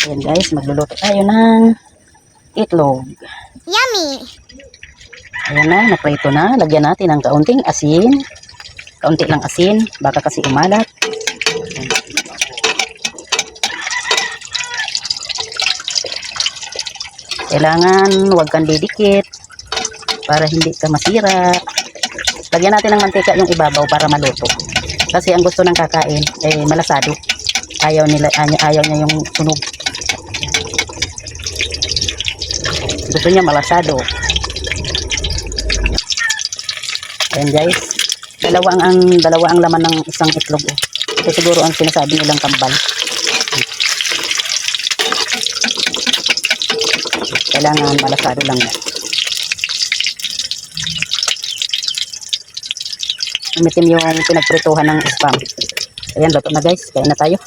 Ayan guys, magluluto tayo ng itlog. Yummy! Ayan na, naprito na. Lagyan natin ng kaunting asin. Kaunti lang asin, baka kasi umalat. Kailangan huwag kang didikit para hindi ka masira. Lagyan natin ng mantika yung ibabaw para maluto. Kasi ang gusto ng kakain ay malasado. Ayaw niya yung sunog. Gusto niya malasado. Ayan guys, dalawa ang laman ng isang itlog. Ito siguro ang sinasabi nilang kambal. Kailangan malasado lang yan. Umitim yung pinagprituhan ng spam. Ayan, luto na guys. Kain na tayo.